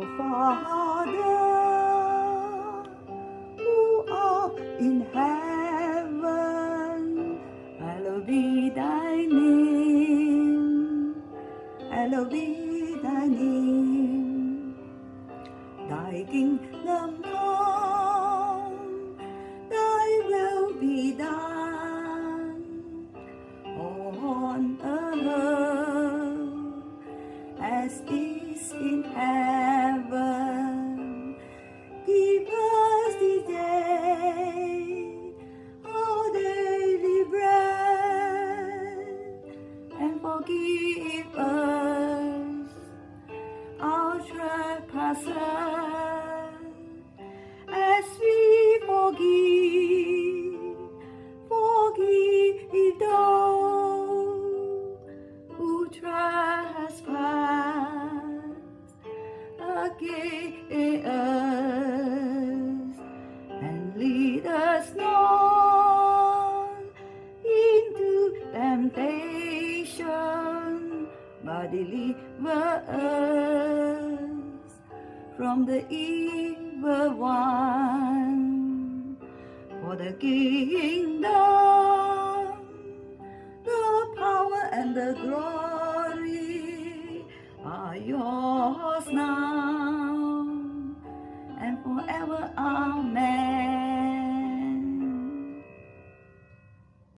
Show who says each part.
Speaker 1: Our Father, who art in heaven, hallowed be thy name. Hallowed be thy name. Thy kingdom come, thy will be done on earth as is in heaven. Give us this day our daily bread, and forgive us our trespasses, as we forgive those who trespass against us, and lead us not into temptation, but deliver us from the evil one. For the kingdom, the power and the glory are yours now